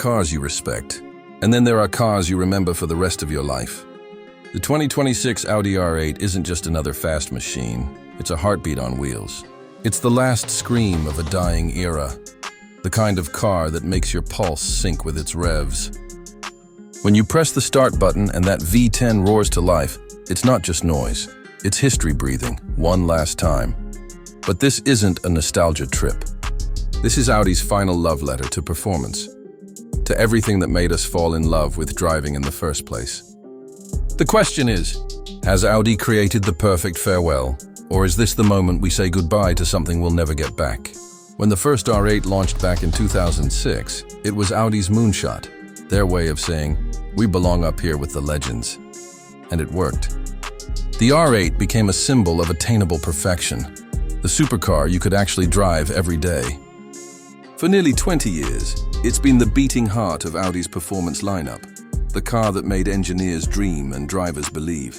cars you respect, and then there are cars you remember for the rest of your life. The 2026 Audi R8 isn't just another fast machine, it's a heartbeat on wheels. It's the last scream of a dying era, the kind of car that makes your pulse sync with its revs. When you press the start button and that V10 roars to life, it's not just noise, it's history breathing, one last time. But this isn't a nostalgia trip. This is Audi's final love letter to performance, to everything that made us fall in love with driving in the first place. The question is, has Audi created the perfect farewell, or is this the moment we say goodbye to something we'll never get back? When the first R8 launched back in 2006, it was Audi's moonshot, their way of saying, we belong up here with the legends. And it worked. The R8 became a symbol of attainable perfection, the supercar you could actually drive every day. For nearly 20 years, it's been the beating heart of Audi's performance lineup, the car that made engineers dream and drivers believe.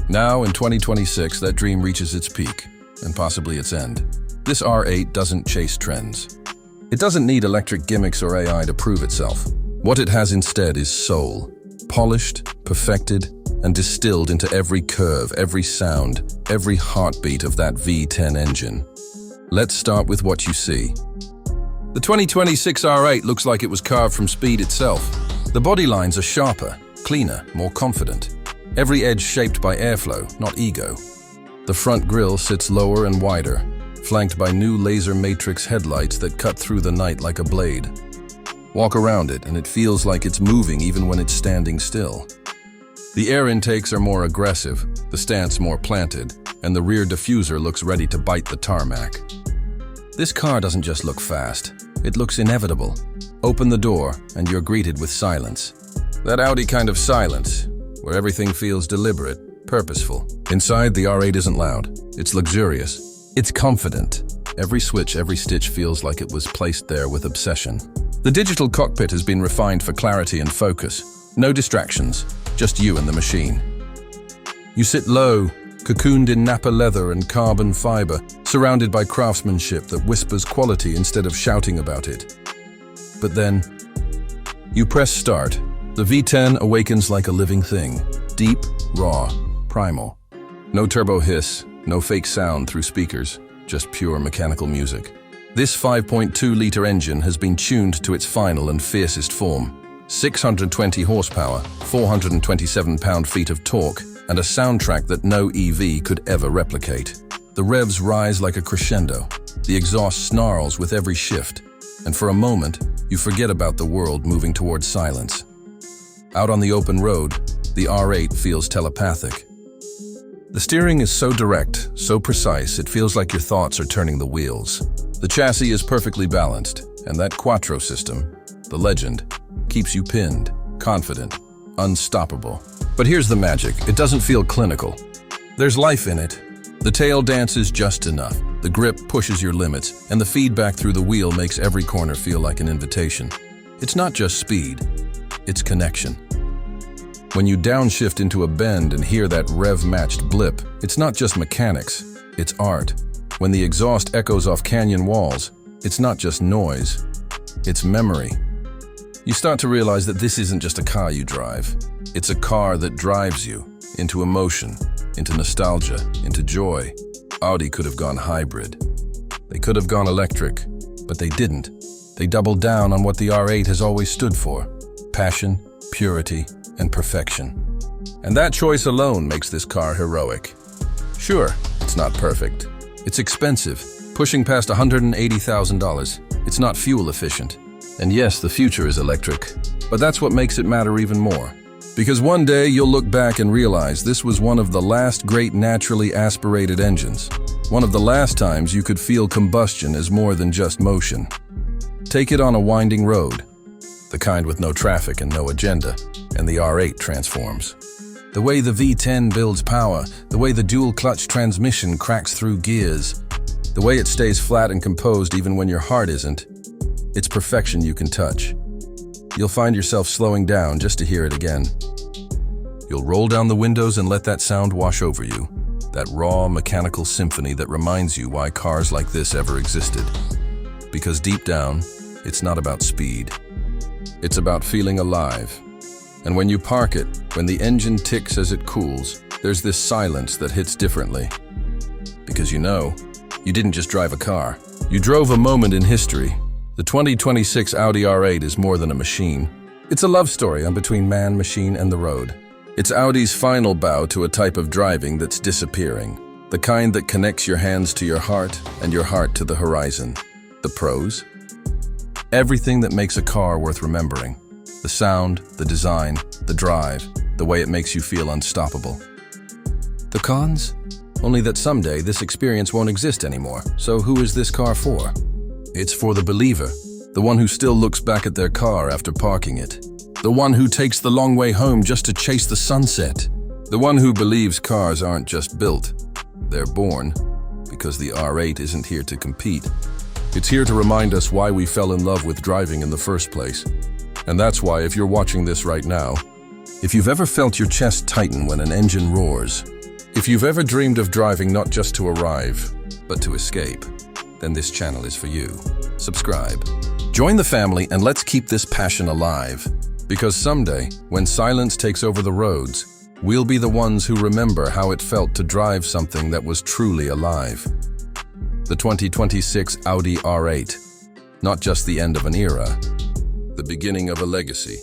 Now, in 2026, that dream reaches its peak, and possibly its end. This R8 doesn't chase trends. It doesn't need electric gimmicks or AI to prove itself. What it has instead is soul, polished, perfected, and distilled into every curve, every sound, every heartbeat of that V10 engine. Let's start with what you see. The 2026 R8 looks like it was carved from speed itself. The body lines are sharper, cleaner, more confident. Every edge shaped by airflow, not ego. The front grille sits lower and wider, flanked by new laser matrix headlights that cut through the night like a blade. Walk around it and it feels like it's moving even when it's standing still. The air intakes are more aggressive, the stance more planted, and the rear diffuser looks ready to bite the tarmac. This car doesn't just look fast, it looks inevitable. Open the door and you're greeted with silence. That Audi kind of silence, where everything feels deliberate, purposeful. Inside, the R8 isn't loud, it's luxurious, it's confident. Every switch, every stitch feels like it was placed there with obsession. The digital cockpit has been refined for clarity and focus. No distractions, just you and the machine. You sit low, cocooned in Napa leather and carbon fiber, surrounded by craftsmanship that whispers quality instead of shouting about it. But then, you press start. The V10 awakens like a living thing, deep, raw, primal. No turbo hiss, no fake sound through speakers, just pure mechanical music. This 5.2-liter engine has been tuned to its final and fiercest form. 620 horsepower, 427 pound-feet of torque, and a soundtrack that no EV could ever replicate. The revs rise like a crescendo. The exhaust snarls with every shift, and for a moment, you forget about the world moving towards silence. Out on the open road, the R8 feels telepathic. The steering is so direct, so precise, it feels like your thoughts are turning the wheels. The chassis is perfectly balanced, and that quattro system, the legend, keeps you pinned, confident, unstoppable. But here's the magic, it doesn't feel clinical. There's life in it. The tail dances just enough, the grip pushes your limits, and the feedback through the wheel makes every corner feel like an invitation. It's not just speed, it's connection. When you downshift into a bend and hear that rev-matched blip, it's not just mechanics, it's art. When the exhaust echoes off canyon walls, it's not just noise, it's memory. You start to realize that this isn't just a car you drive. It's a car that drives you into emotion, into nostalgia, into joy. Audi could have gone hybrid. They could have gone electric, but they didn't. They doubled down on what the R8 has always stood for: passion, purity, and perfection. And that choice alone makes this car heroic. Sure, it's not perfect. It's expensive, pushing past $180,000. It's not fuel efficient. And yes, the future is electric, but that's what makes it matter even more. Because one day you'll look back and realize this was one of the last great naturally aspirated engines. One of the last times you could feel combustion as more than just motion. Take it on a winding road, the kind with no traffic and no agenda, and the R8 transforms. The way the V10 builds power, the way the dual-clutch transmission cracks through gears, the way it stays flat and composed even when your heart isn't, it's perfection you can touch. You'll find yourself slowing down just to hear it again. You'll roll down the windows and let that sound wash over you, that raw mechanical symphony that reminds you why cars like this ever existed. Because deep down, it's not about speed. It's about feeling alive. And when you park it, when the engine ticks as it cools, there's this silence that hits differently. Because you know, you didn't just drive a car. You drove a moment in history. The 2026 Audi R8 is more than a machine. It's a love story between man, machine, and the road. It's Audi's final bow to a type of driving that's disappearing. The kind that connects your hands to your heart and your heart to the horizon. The pros? Everything that makes a car worth remembering. The sound, the design, the drive, the way it makes you feel unstoppable. The cons? Only that someday this experience won't exist anymore. So who is this car for? It's for the believer, the one who still looks back at their car after parking it. The one who takes the long way home just to chase the sunset. The one who believes cars aren't just built. They're born, because the R8 isn't here to compete. It's here to remind us why we fell in love with driving in the first place. And that's why, if you're watching this right now, if you've ever felt your chest tighten when an engine roars, if you've ever dreamed of driving not just to arrive, but to escape, then this channel is for you. Subscribe. Join the family and let's keep this passion alive. Because someday, when silence takes over the roads, we'll be the ones who remember how it felt to drive something that was truly alive. The 2026 Audi R8. Not just the end of an era, the beginning of a legacy.